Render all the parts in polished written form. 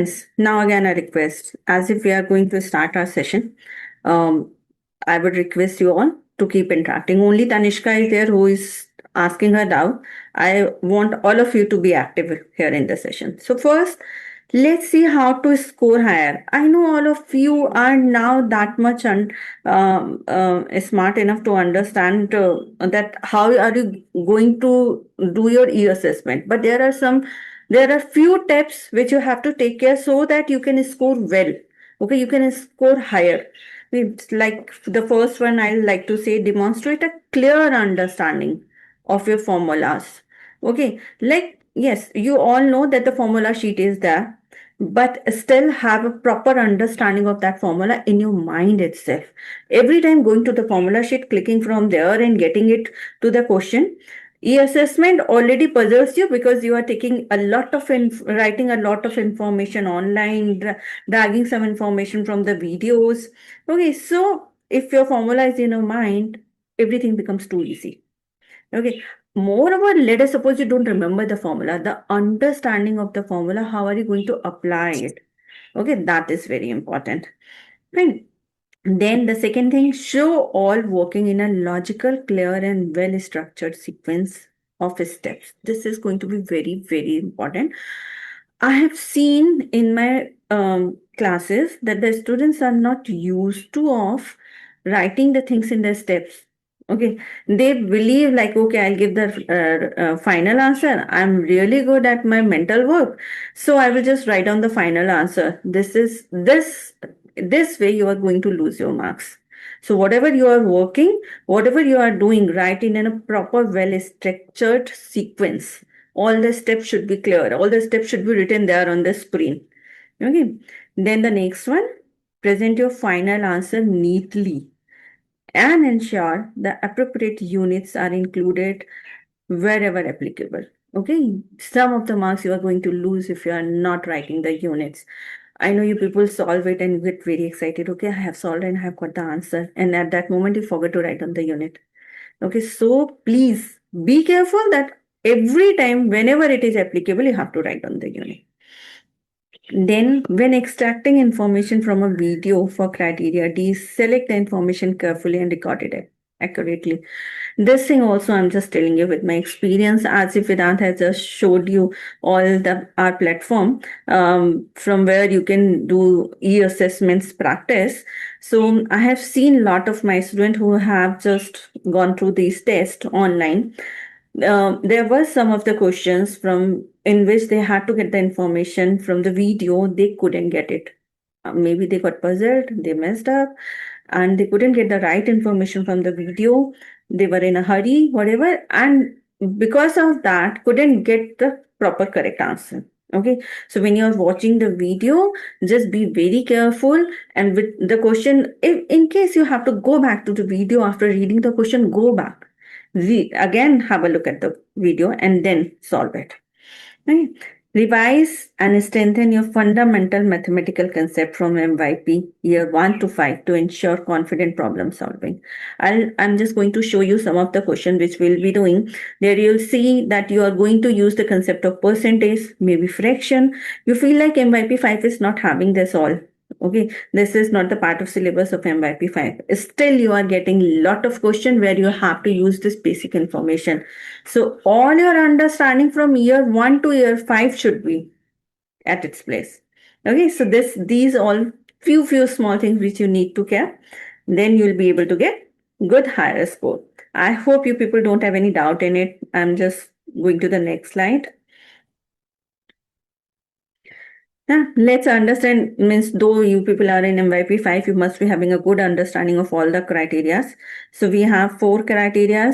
Friends, now again a request. As if we are going to start our session, um, I would request you all to keep interacting. Only Tanishka is there who is asking her doubt. I want all of you to be active here in the session. So first, let's see how to score higher. I know all of you are now that much smart enough to understand that how are you going to do your e-assessment. But there are few tips which you have to take care so that you can score well. Okay, you can score higher. It's like the first one I like to say, demonstrate a clear understanding of your formulas. Okay, like yes, you all know that the formula sheet is there, but still have a proper understanding of that formula in your mind itself. Every time going to the formula sheet, clicking from there and getting it to the question, e-assessment already puzzles you because you are taking a lot of writing a lot of information online, dragging some information from the videos. Okay, so if your formula is in your mind, everything becomes too easy. Okay. Moreover, let us suppose you don't remember the formula, the understanding of the formula, how are you going to apply it? Okay, that is very important. Fine. Then the second thing, show all working in a logical, clear, and well structured sequence of steps. This is going to be very, very important. I have seen in my classes that the students are not used to of writing the things in the steps. Okay, they believe like, okay, I'll give the final answer. I'm really good at my mental work, so I will just write down the final answer. This way you are going to lose your marks. So whatever you are working, whatever you are doing, write in a proper, well structured sequence. All the steps should be clear. All the steps should be written there on the screen. Okay. Then the next one, present your final answer neatly and ensure the appropriate units are included wherever applicable. Okay. Some of the marks you are going to lose if you are not writing the units. I know you people solve it and get very excited. Okay, I have solved and I have got the answer. And at that moment, you forget to write on the unit. Okay, so please be careful that every time, whenever it is applicable, you have to write on the unit. Then, when extracting information from a video for criteria D, select the information carefully and record it accurately. This thing also I'm just telling you with my experience, as if Vedant has just showed you all the our platform from where you can do e-assessments practice. So I have seen a lot of my students who have just gone through these tests online. There were some of the questions from in which they had to get the information from the video, they couldn't get it. Maybe they got puzzled, they messed up, and they couldn't get the right information from the video. They were in a hurry, whatever, and because of that, couldn't get the proper correct answer. Okay, so when you're watching the video, just be very careful. And with the question, if in case you have to go back to the video after reading the question, go back. Again, have a look at the video and then solve it. Right? Revise and strengthen your fundamental mathematical concept from MYP year 1 to 5 to ensure confident problem solving. I'm just going to show you some of the questions which we'll be doing. There you'll see that you are going to use the concept of percentage, maybe fraction. You feel like MYP 5 is not having this all. Okay, this is not the part of syllabus of MYP 5. Still, you are getting a lot of questions where you have to use this basic information. So all your understanding from year 1 to year 5 should be at its place. Okay, so these all few small things which you need to care. Then you'll be able to get good higher score. I hope you people don't have any doubt in it. I'm just going to the next slide. Yeah, let's understand, means though you people are in MYP 5, you must be having a good understanding of all the criteria. So we have 4 criteria,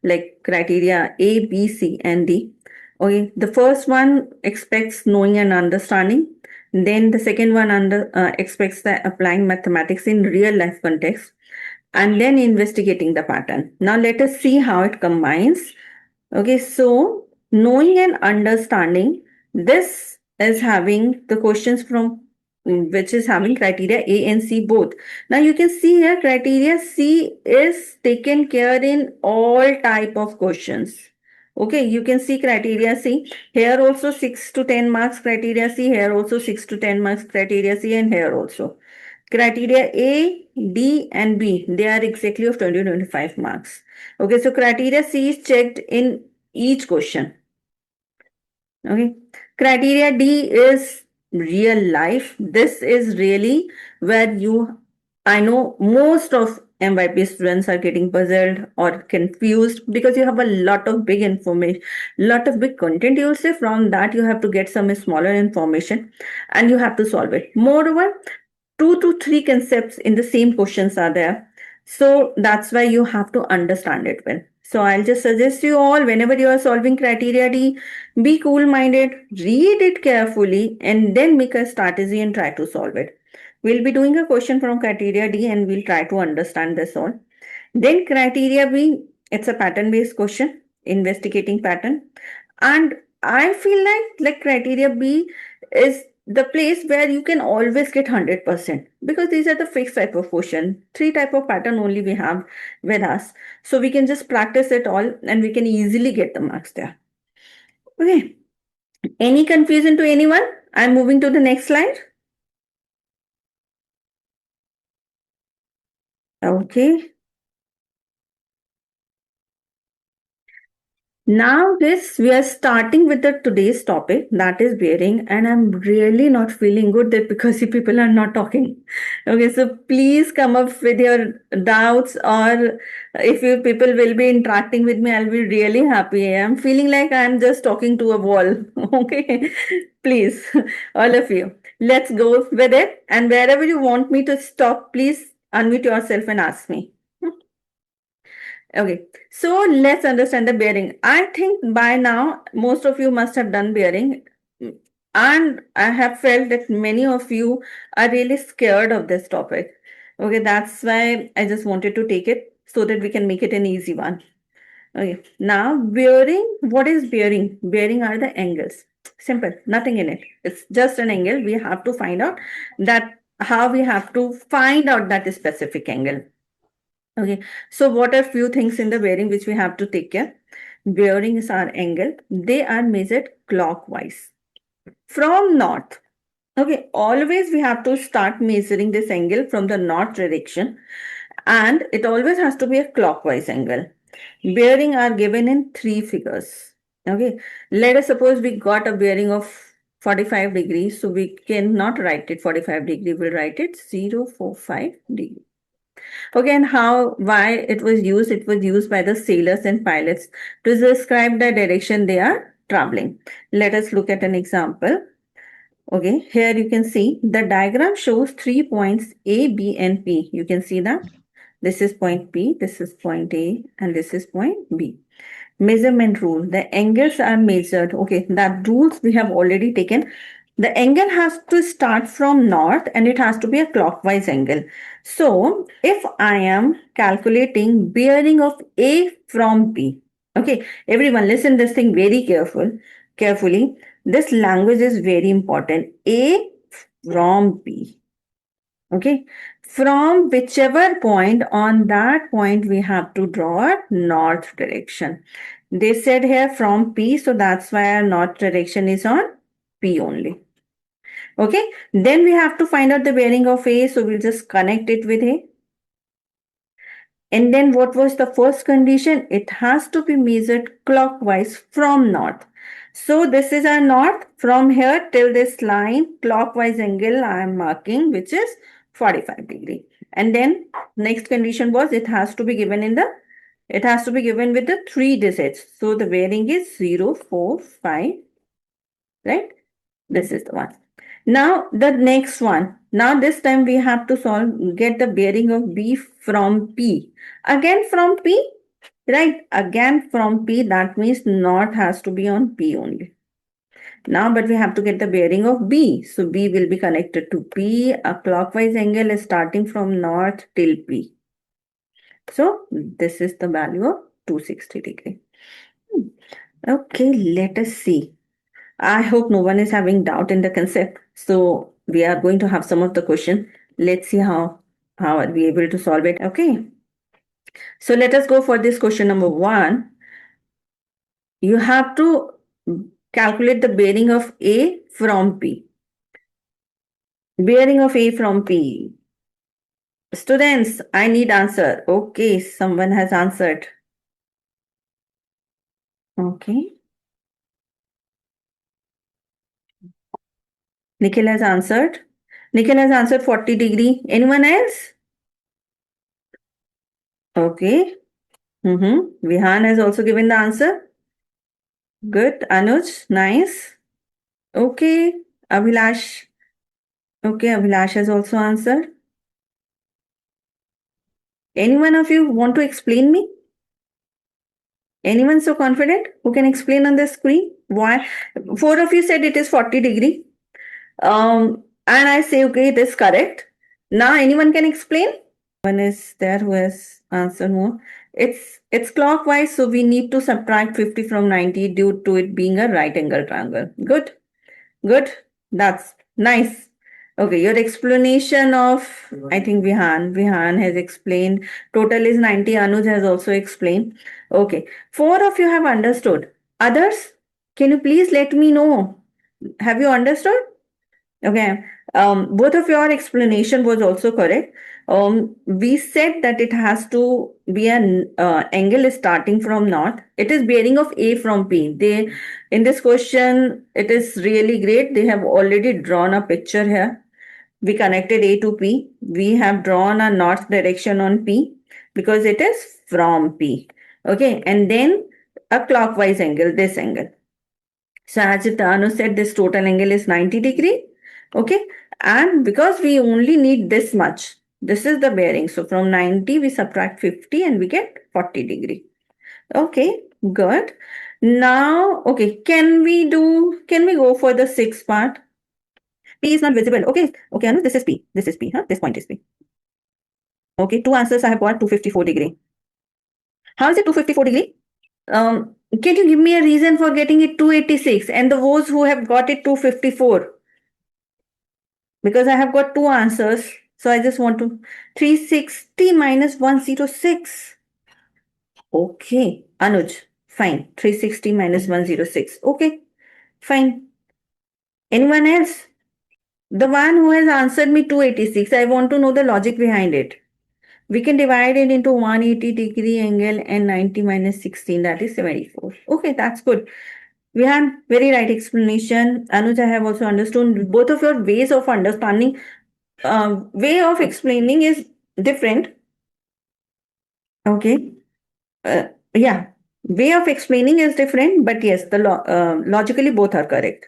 like criteria A, B, C, and D. Okay, the first one expects knowing and understanding. Then the second one expects the applying mathematics in real life context, and then investigating the pattern. Now let us see how it combines. Okay, so knowing and understanding, this is having the questions from which is having criteria A and C both. Now you can see here criteria C is taken care in all type of questions. Okay, you can see criteria C. Here also 6 to 10 marks criteria C. Here also 6 to 10 marks criteria C, and here also. Criteria A, D, and B, they are exactly of 20 to 25 marks. Okay, so criteria C is checked in each question. Okay, criteria D is real life. This is really where I know most of MYP students are getting puzzled or confused because you have a lot of big information, lot of big content, you'll say. From that you have to get some smaller information and you have to solve it. Moreover, 2 to 3 concepts in the same questions are there. So that's why you have to understand it well. So I'll just suggest you all, whenever you are solving criteria D, be cool minded, read it carefully, and then make a strategy and try to solve it. We'll be doing a question from criteria D and we'll try to understand this all. Then criteria B, it's a pattern based question, investigating pattern. And I feel like criteria B is the place where you can always get 100% because these are the fixed type of question. 3 type of pattern only we have with us. So we can just practice it all and we can easily get the marks there. Okay. Any confusion to anyone? I'm moving to the next slide. Okay. Now, this we are starting with the today's topic, that is bearing, and I'm really not feeling good that because you people are not talking. Okay, so please come up with your doubts, or if you people will be interacting with me, I'll be really happy. I'm feeling like I'm just talking to a wall. Okay, please, all of you, let's go with it. And wherever you want me to stop, please unmute yourself and ask me. Okay, so let's understand the bearing. I think by now most of you must have done bearing, and I have felt that many of you are really scared of this topic. Okay, that's why I just wanted to take it so that we can make it an easy one. Okay, now bearing, what is bearing? Bearing are the angles. Simple, nothing in it. It's just an angle. We have to find out that how we have to find out that specific angle. Okay, so what are few things in the bearing which we have to take care? Bearing is our angle. They are measured clockwise from north. Okay, always we have to start measuring this angle from the north direction, and it always has to be a clockwise angle. Bearing are given in 3 figures. Okay, let us suppose we got a bearing of 45 degrees, so we cannot write it 45 degree, we'll write it 045 degree. Okay, and why it was used? It was used by the sailors and pilots to describe the direction they are traveling. Let us look at an example. Okay, here you can see the diagram shows 3 points A, B, and P. You can see that this is point P, this is point A, and this is point B. Measurement rule. The angles are measured. Okay, that rules we have already taken. The angle has to start from north and it has to be a clockwise angle. So if I am calculating bearing of A from B, okay, everyone listen this thing very carefully. This language is very important. A from B. Okay, from whichever point, on that point we have to draw a north direction. They said here from P, so that's why our north direction is on P only. Okay, then we have to find out the bearing of A, so we'll just connect it with A. And then what was the first condition? It has to be measured clockwise from north. So this is our north. From here till this line, clockwise angle I am marking, which is 45 degree. And then next condition was it has to be given with the 3 digits. So the bearing is 0, 4, 5, right? This is the one. Now the next one. Now this time we have to get the bearing of B from P. Again from P, right? Again from P, that means north has to be on P only. Now, but we have to get the bearing of B. So B will be connected to P. A clockwise angle is starting from north till P. So this is the value of 260 degree. Okay, let us see. I hope no one is having doubt in the concept. So we are going to have some of the question. Let's see how are we able to solve it. Okay. So let us go for this question number 1. You have to calculate the bearing of A from P. Bearing of A from P. Students, I need answer. Okay, someone has answered. Okay. Nikhil has answered. Nikhil has answered 40 degree. Anyone else? Okay. Vihan has also given the answer. Good. Anuj, nice. Okay. Abhilash. Okay, Abhilash has also answered. Any one of you want to explain me? Anyone so confident who can explain on the screen? Why? Four of you said it is 40 degree. And I say, okay, it is correct. Now anyone can explain? One is there who has answered more. It's clockwise, so we need to subtract 50 from 90 due to it being a right angle triangle. Good. Good. That's nice. Okay, your explanation of, I think Vihan has explained. Total is 90. Anuj has also explained. Okay, four of you have understood. Others, can you please let me know? Have you understood? Okay. Both of your explanation was also correct. We said that it has to be an angle starting from north. It is bearing of A from P. They in this question, it is really great. They have already drawn a picture here. We connected A to P. We have drawn a north direction on P because it is from P. Okay, and then a clockwise angle, this angle. So as Anu said, this total angle is 90 degree. Okay. And because we only need this much, this is the bearing. So from 90, we subtract 50 and we get 40 degree. Okay, good. Now, okay, can we go for the sixth part? P is not visible. Okay, okay, Anu, this is P. This is P, huh? This point is P. Okay, two answers I have got 254 degree. How is it 254 degree? Can you give me a reason for getting it 286 and the those who have got it 254? Because I have got two answers. So I just want to 360 minus 106. Okay, Anuj, fine. 360 minus 106. Okay, fine. Anyone else? The one who has answered me 286, I want to know the logic behind it. We can divide it into 180 degree angle and 90 minus 16, that is 74. Okay, that's good. We had very right explanation. Anuj, I have also understood both of your ways of understanding, way of explaining is different. Okay. Yeah. Way of explaining is different, but yes, the logically both are correct.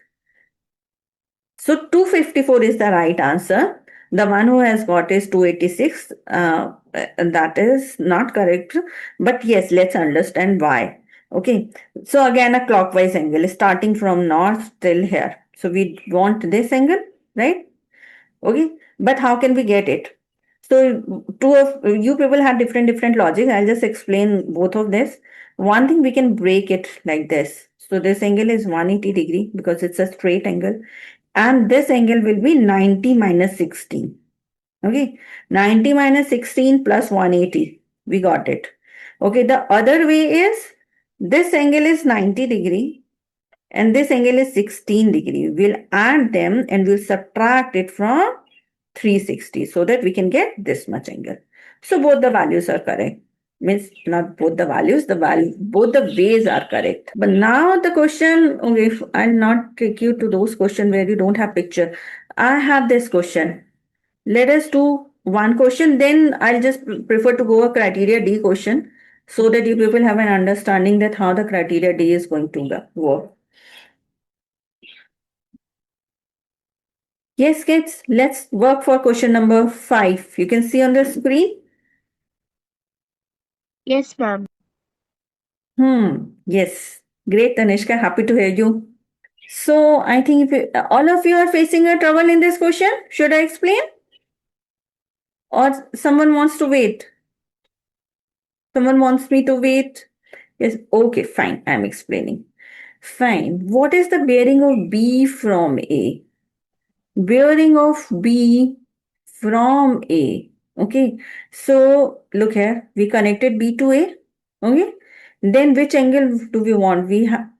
So 254 is the right answer. The one who has got is 286. That is not correct. But yes, let's understand why. Okay. So again, a clockwise angle starting from north till here. So we want this angle, right? Okay. But how can we get it? So two of you people have different logic. I'll just explain both of this. One thing, we can break it like this. So this angle is 180 degree because it's a straight angle. And this angle will be 90 minus 16. Okay. 90 minus 16 plus 180. We got it. Okay. The other way is this angle is 90 degree and this angle is 16 degree. We'll add them and we'll subtract it from 360 so that we can get this much angle. So both the values are correct. Means not both the values, both the ways are correct. But now the question, okay, I'll not take you to those questions where you don't have picture. I have this question. Let us do one question, then I'll just prefer to go a criteria D question so that you people have an understanding that how the criteria D is going to work. Yes, kids, let's work for question number 5. You can see on the screen. Yes, ma'am. Yes. Great, Tanishka. Happy to hear you. So I think if all of you are facing a trouble in this question, should I explain? Or someone wants to wait? Someone wants me to wait? Yes. Okay, fine. I'm explaining. Fine. What is the bearing of B from A? Bearing of B from A. Okay. So look here. We connected B to A. Okay. Then which angle do we want?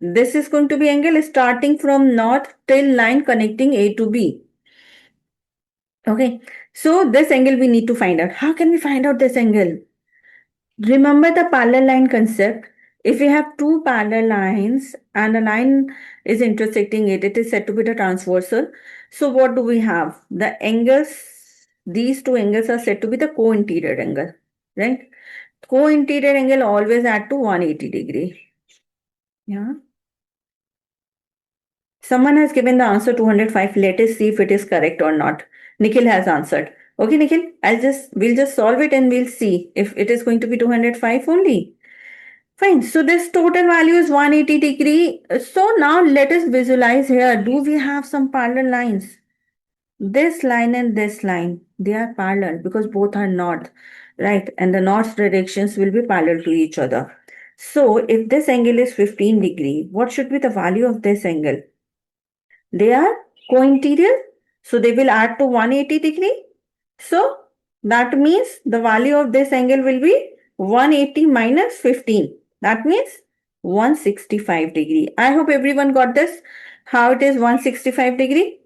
This is going to be angle starting from north till line connecting A to B. Okay, so this angle we need to find out. How can we find out this angle? Remember the parallel line concept. If we have two parallel lines and a line is intersecting it, it is said to be the transversal. So what do we have? The angles, these two angles are said to be the co-interior angle, right? Co-interior angle always add to 180 degree. Yeah. Someone has given the answer 205. Let us see if it is correct or not. Nikhil has answered. Okay, Nikhil, we'll just solve it and we'll see if it is going to be 205 only. Fine. So this total value is 180 degree. So now let us visualize here. Do we have some parallel lines? This line and this line, they are parallel because both are north, right? And the north directions will be parallel to each other. So if this angle is 15 degree, what should be the value of this angle? They are co-interior, so they will add to 180 degree. So that means the value of this angle will be 180 minus 15. That means 165 degree. I hope everyone got this. How it is 165 degree?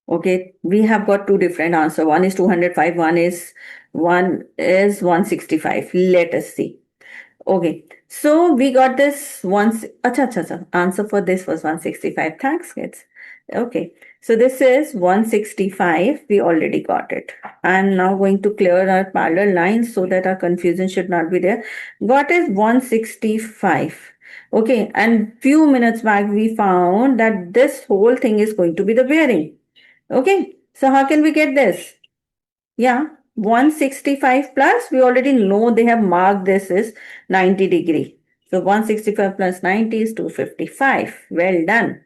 Okay, we have got two different answers. One is 205, one is 165. Let us see. Okay, so we got this once. Acha. Answer for this was 165. Thanks, kids. Okay, so this is 165. We already got it. I'm now going to clear our parallel lines so that our confusion should not be there. Got is 165. Okay, and few minutes back we found that this whole thing is going to be the bearing. Okay, so how can we get this? Yeah, 165 plus, we already know they have marked this is 90 degree. So 165 plus 90 is 255. Well done.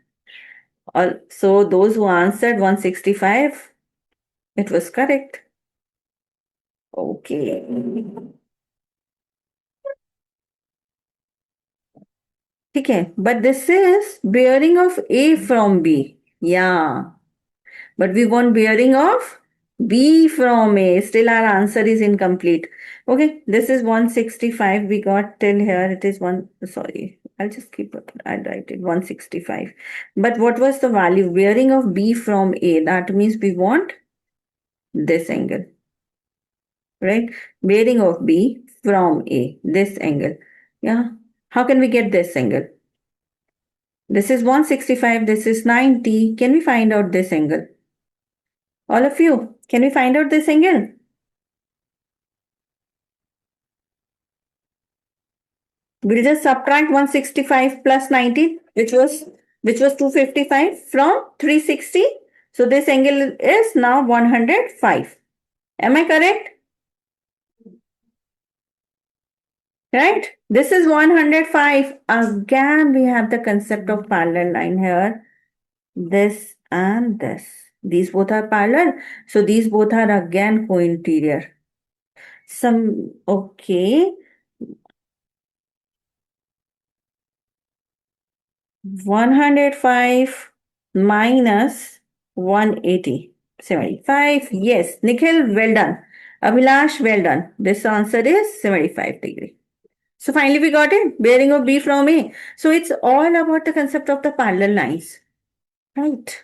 So those who answered 165, it was correct. Okay. Okay, but this is bearing of A from B. Yeah. But we want bearing of B from A. Still our answer is incomplete. Okay, this is 165. We got till here. It is sorry, I'll just keep it. I'll write it 165. But what was the value? Bearing of B from A. That means we want this angle, right? Bearing of B from A. This angle. Yeah. How can we get this angle? This is 165. This is 90. Can we find out this angle? All of you, can we find out this angle? We'll just subtract 165 plus 90, which was 255 from 360. So this angle is now 105. Am I correct? Right? This is 105. Again, we have the concept of parallel line here. This and this. These both are parallel. So these both are again co-interior. Okay. 105 minus 180. 75. Yes. Nikhil, well done. Abhilash, well done. This answer is 75 degree. So finally we got it. Bearing of B from A. So it's all about the concept of the parallel lines. Right.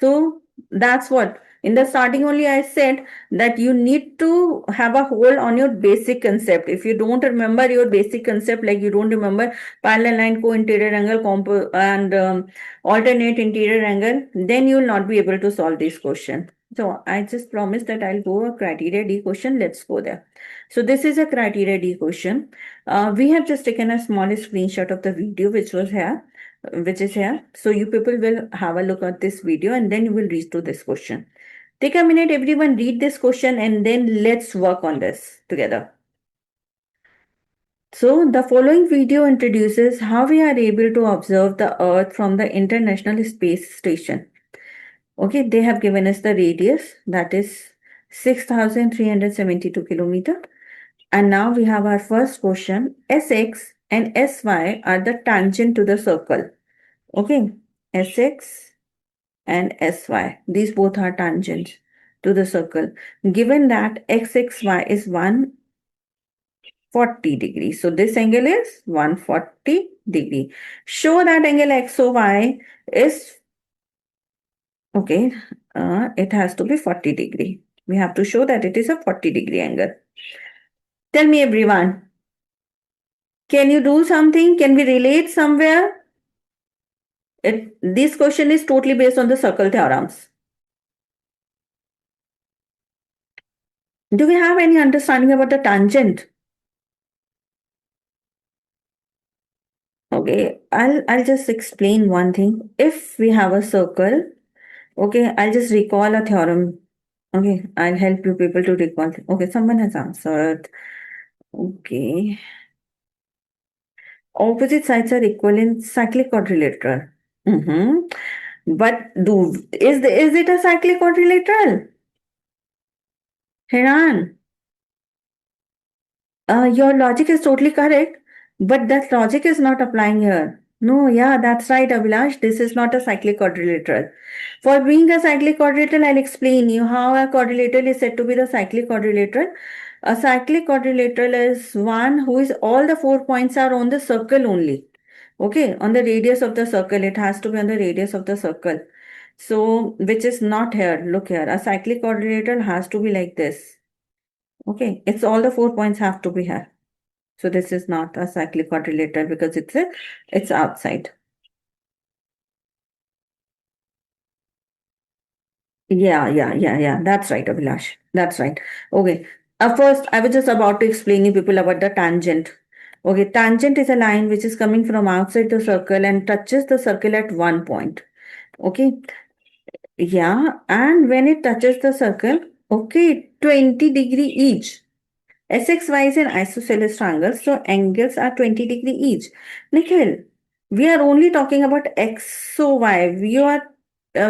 So that's what. In the starting only I said that you need to have a hold on your basic concept. If you don't remember your basic concept, like you don't remember parallel line, co-interior angle, and alternate interior angle, then you will not be able to solve this question. So I just promised that I'll go a criteria D question. Let's go there. So this is a criteria D question. We have just taken a small screenshot of the video which was here, which is here. So you people will have a look at this video and then you will read to this question. Take a minute, everyone, read this question and then let's work on this together. So the following video introduces how we are able to observe the Earth from the International Space Station. Okay, they have given us the radius, that is 6,372 kilometer. And now we have our first question. Sx and Sy are the tangent to the circle. Okay, Sx and Sy. These both are tangents to the circle. Given that xxy is 1 40 degrees. So this angle is 140 degree. Show that angle XOY is, okay, it has to be 40 degree. We have to show that it is a 40 degree angle. Tell me everyone, can you do something? Can we relate somewhere? This question is totally based on the circle theorems. Do we have any understanding about the tangent? Okay, I'll just explain one thing. If we have a circle, okay, I'll just recall a theorem. Okay, I'll help you people to recall. Okay, someone has answered. Okay. Opposite sides are equal in cyclic quadrilateral. But is it a cyclic quadrilateral? Hiran, your logic is totally correct, but that logic is not applying here. No, yeah, that's right, Abhilash. This is not a cyclic quadrilateral. For being a cyclic quadrilateral, I'll explain you how a quadrilateral is said to be the cyclic quadrilateral. A cyclic quadrilateral is one who is all the 4 points are on the circle only. Okay, on the radius of the circle, it has to be on the radius of the circle. So, which is not here. Look here, a cyclic quadrilateral has to be like this. Okay, it's all the 4 points have to be here. So this is not a cyclic quadrilateral because it's outside. Yeah. That's right, Abhilash. That's right. Okay. First, I was just about to explain you people about the tangent. Okay, tangent is a line which is coming from outside the circle and touches the circle at one point. Okay. Yeah, and when it touches the circle, okay, 20 degree each. SXY is an isosceles triangle, so angles are 20 degree each. Nikhil, we are only talking about X, so Y. You are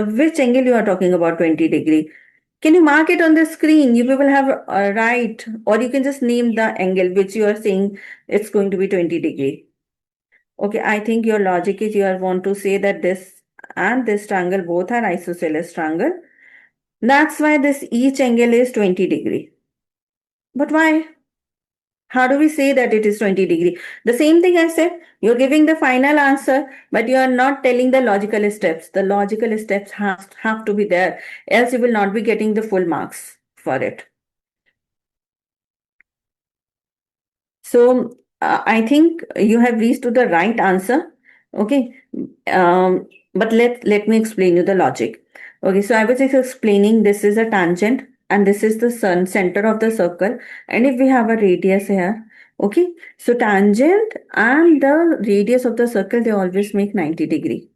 which angle you are talking about 20 degree? Can you mark it on the screen? You people have right, or you can just name the angle which you are saying it's going to be 20 degree. Okay, I think your logic is you are want to say that this and this triangle both are isosceles triangle. That's why this each angle is 20 degree. But why? How do we say that it is 20 degree? The same thing I said, you're giving the final answer, but you are not telling the logical steps. The logical steps have to be there, else you will not be getting the full marks for it. So I think you have reached to the right answer. Okay. But let me explain you the logic. Okay, so I was just explaining this is a tangent and this is the center of the circle. And if we have a radius here, okay, so tangent and the radius of the circle, they always make 90 degree,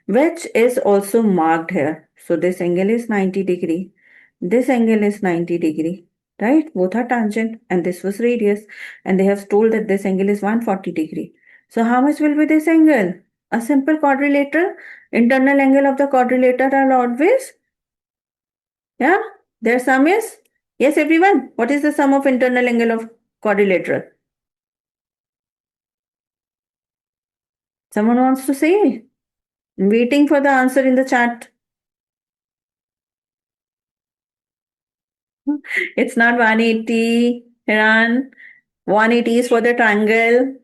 which is also marked here. So this angle is 90 degree. This angle is 90 degree, right? Both are tangent and this was radius. And they have told that this angle is 140 degree. So how much will be this angle? A simple quadrilateral. Internal angle of the quadrilateral are always, yeah, their sum is, yes, everyone. What is the sum of internal angle of quadrilateral? Someone wants to say? I'm waiting for the answer in the chat. It's not 180, Hiran. 180 is for the triangle.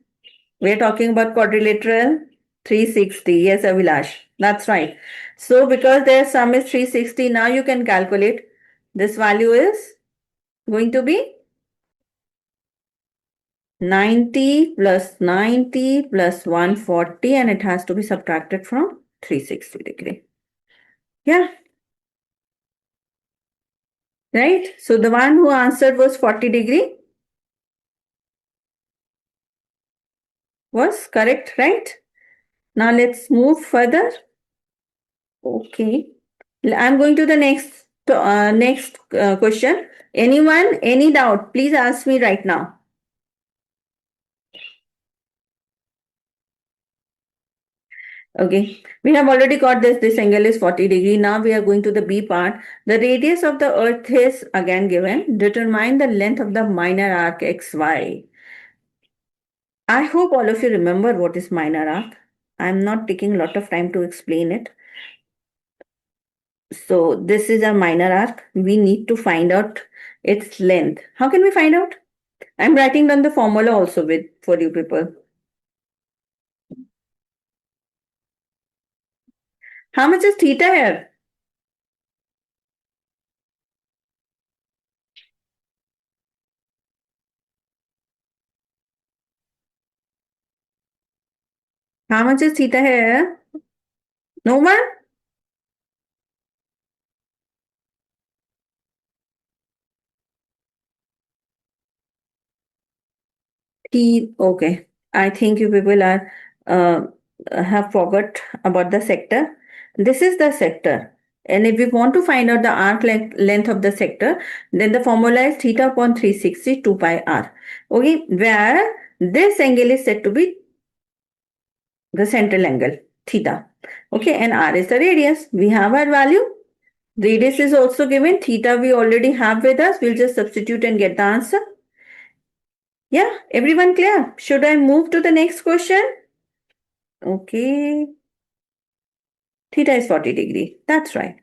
We're talking about quadrilateral. 360. Yes, Avilash. That's right. So because their sum is 360, now you can calculate. This value is going to be 90 plus 90 plus 140 and it has to be subtracted from 360 degree. Yeah. Right. So the one who answered was 40 degree was correct, right? Now let's move further. Okay. I'm going to the next question. Anyone, any doubt? Please ask me right now. Okay, we have already got this. This angle is 40 degree. Now we are going to the B part. The radius of the earth is again given. Determine the length of the minor arc XY. I hope all of you remember what is minor arc. I'm not taking a lot of time to explain it. So this is a minor arc. We need to find out its length. How can we find out? I'm writing down the formula also with for you people. How much is theta here? How much is theta here? No one? Okay. I think you people are uh, have forgot about the sector. This is the sector. And if we want to find out the length of the sector, then the formula is theta upon 360 2 pi r. Okay, where this angle is said to be the central angle, theta. Okay, and r is the radius. We have our value. Radius is also given. Theta we already have with us. We'll just substitute and get the answer. Yeah, everyone clear? Should I move to the next question? Okay. Theta is 40 degree. That's right.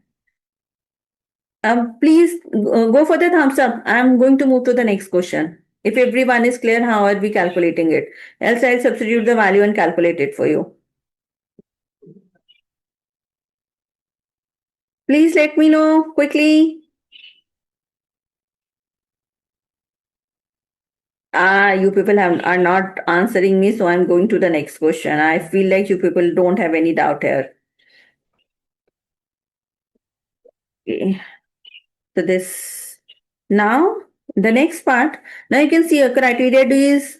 Please go for the thumbs up. I'm going to move to the next question. If everyone is clear, how are we calculating it? Else I'll substitute the value and calculate it for you. Please let me know quickly. You people are not answering me, so I'm going to the next question. I feel like you people don't have any doubt here. Okay. So this now the next part. Now you can see a criteria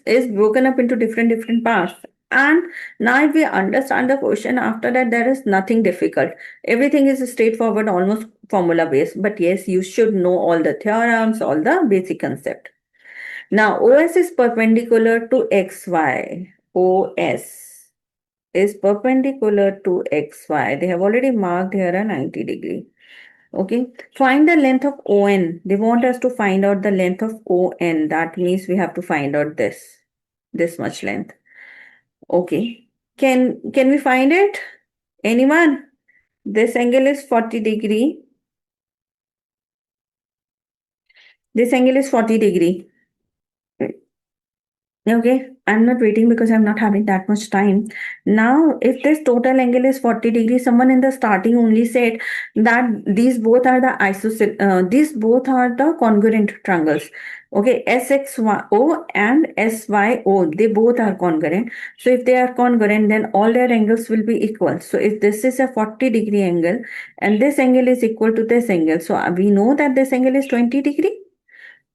is broken up into different parts. And now if we understand the question, after that there is nothing difficult. Everything is straightforward, almost formula based. But yes, you should know all the theorems, all the basic concept. Now OS is perpendicular to XY. OS is perpendicular to XY. They have already marked here a 90 degree. Okay, find the length of ON. They want us to find out the length of ON. That means we have to find out this much length. Okay, can we find it? Anyone? This angle is 40 degree. This angle is 40 degree. Okay, I'm not waiting because I'm not having that much time. Now, if this total angle is 40 degrees, someone in the starting only said that these both are the these both are the congruent triangles. Okay, SXO and SYO, they both are congruent. So if they are congruent, then all their angles will be equal. So if this is a 40-degree angle and this angle is equal to this angle, so we know that this angle is 20 degree.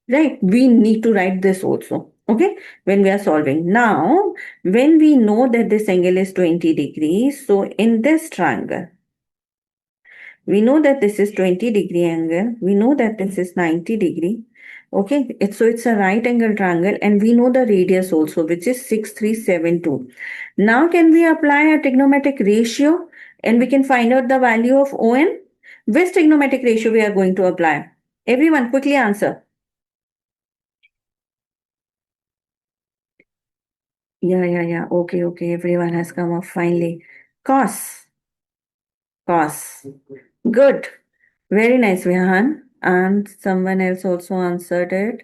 Right, we need to write this also, okay, when we are solving. Now, when we know that this angle is 20 degrees, so in this triangle, we know that this is 20-degree angle, we know that this is 90 degree, okay, so it's a right angle triangle, and we know the radius also, which is 6372. Now, can we apply a trigonometric ratio and we can find out the value of ON? Which trigonometric ratio we are going to apply? Everyone, quickly answer. Yeah. Okay. Everyone has come up finally. Cos. Cos. Good. Very nice, Vihan. And someone else also answered it.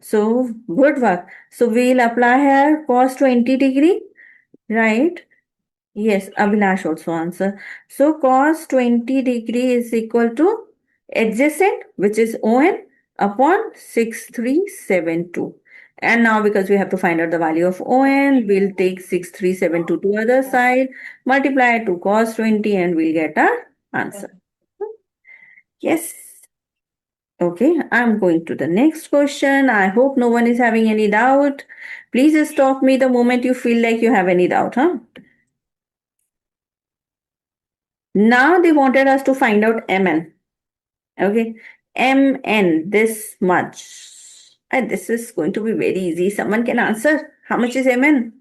So, good work. So, we'll apply here cos 20 degree, right? Yes, Abhilash also answer. So cos 20 degree is equal to adjacent, which is ON upon 6372. And now because we have to find out the value of ON, we'll take 6372 to other side, multiply to cos 20 and we'll get our answer. Yes. Okay, I'm going to the next question. I hope no one is having any doubt. Please stop me the moment you feel like you have any doubt, huh? Now they wanted us to find out MN. Okay. MN, this much. And this is going to be very easy. Someone can answer. How much is MN?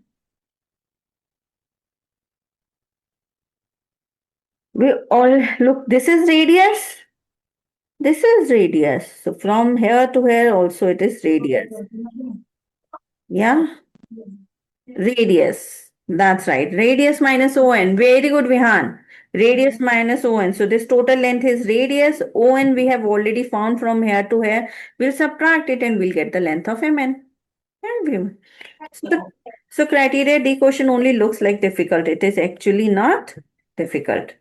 We all look, this is radius. This is radius. So from here to here also it is radius. Yeah. Radius. That's right. Radius minus ON. Very good, Vihan. Radius minus ON. So this total length is radius. ON we have already found from here to here. We'll subtract it and we'll get the length of MN. everyone. So criteria D question only looks like difficult. It is actually not difficult.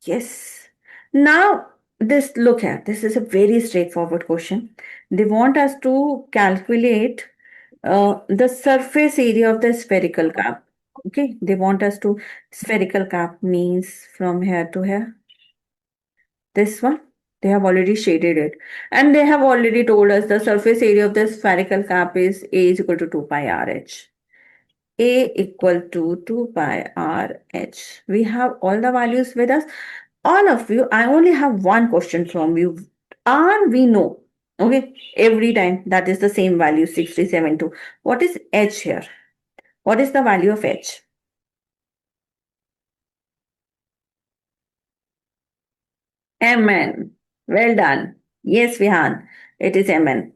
Yes. Now, this look here. This is a very straightforward question. They want us to calculate the surface area of the spherical cap. Okay. They want us to spherical cap means from here to here. This one. They have already shaded it. And they have already told us the surface area of the spherical cap is A is equal to 2 pi RH. A equal to 2 pi RH. We have all the values with us. All of you, I only have one question from you. R we know. Okay. Every time that is the same value 6372. What is H here? What is the value of H? Mn. Well done. Yes, Vihan. It is Mn.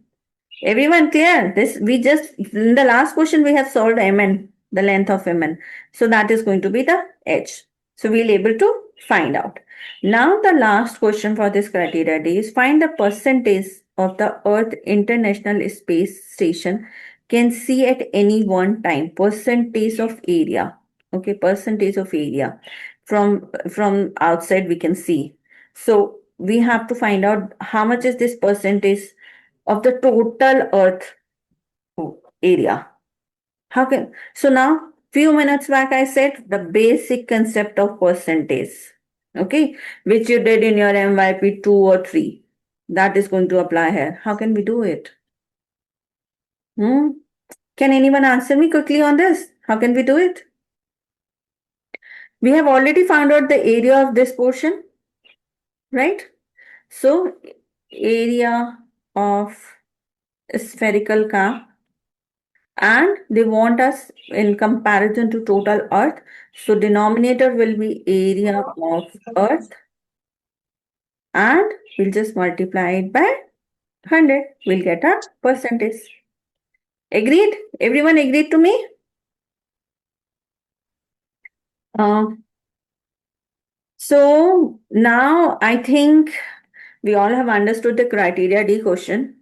Everyone clear? This we just in the last question we have solved Mn, the length of Mn. So that is going to be the H. So we'll able to find out. Now the last question for this criteria D is find the percentage of the Earth International Space Station can see at any one time. Percentage of area. Okay, percentage of area. From outside we can see. So we have to find out how much is this percentage of the total Earth area. How can so now few minutes back I said the basic concept of percentage, okay, which you did in your MYP 2 or 3. That is going to apply here. How can we do it? Hmm? Can anyone answer me quickly on this? How can we do it? We have already found out the area of this portion, right? So area of spherical cap, and they want us in comparison to total Earth. So denominator will be area of Earth, and we'll just multiply it by 100. We'll get a percentage. Agreed? Everyone agreed to me? Uh, so now I think we all have understood the criteria D question.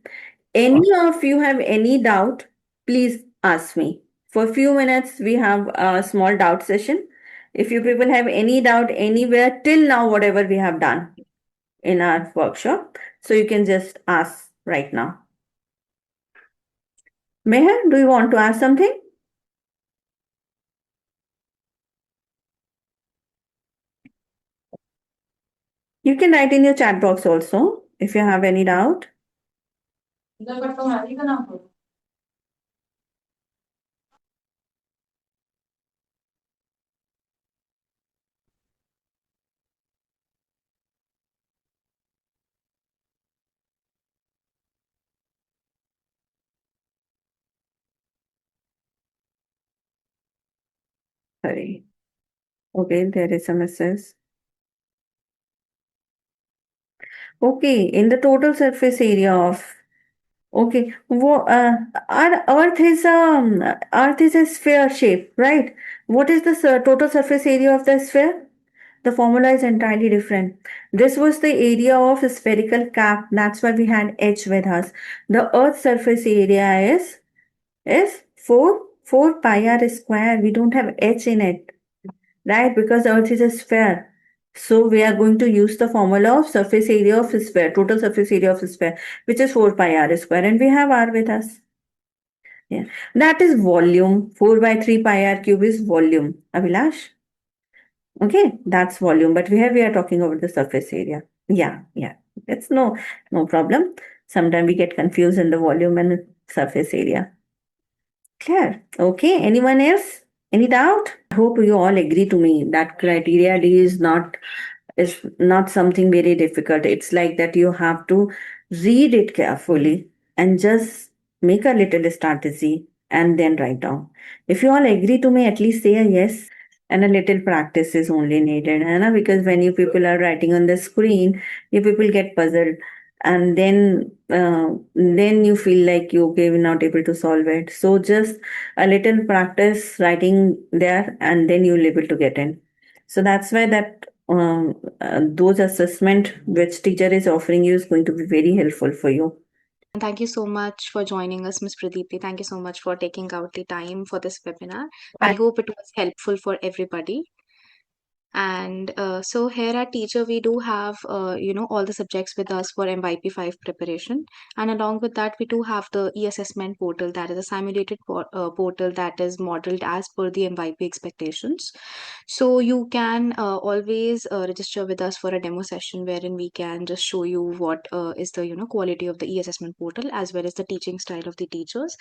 Any of you have any doubt, please ask me. For a few minutes, we have a small doubt session. If you people have any doubt anywhere till now, whatever we have done in our workshop, so you can just ask right now. Meher, do you want to ask something? You can write in your chat box also if you have any doubt. Sorry. Okay, there is a message. Okay, in the total surface area of okay, our Earth is a sphere shape, right? What is the total surface area of the sphere? The formula is entirely different. This was the area of a spherical cap. That's why we had H with us. The Earth's surface area is 4 pi r square. We don't have H in it, right? Because Earth is a sphere. So we are going to use the formula of surface area of a sphere, total surface area of a sphere, which is 4 pi r square, and we have r with us. Yeah, that is volume. 4 by 3 pi r cube is volume. Abhilash? Okay, that's volume, but here we are talking about the surface area. Yeah. It's no problem. Sometimes we get confused in the volume and surface area. Clear. Okay, anyone else? Any doubt? I hope you all agree to me that criteria D is not something very difficult. It's like that you have to read it carefully and just make a little strategy and then write down. If you all agree to me, at least say a yes. And a little practice is only needed, Hannah, because when you people are writing on the screen, you people get puzzled, and then you feel like you okay, we're not able to solve it. So just a little practice writing there, and then you'll able to get in. So that's why that those assessment which teacher is offering you is going to be very helpful for you. And thank you so much for joining us, Ms. Pradeepti. Thank you so much for taking out the time for this webinar. I hope it was helpful for everybody. And so here at Teacher, we do have, all the subjects with us for MYP 5 preparation. And along with that, we do have the e-assessment portal, that is a simulated portal that is modeled as per the MYP expectations. So you can always register with us for a demo session wherein we can just show you what is the, quality of the e-assessment portal as well as the teaching style of the teachers.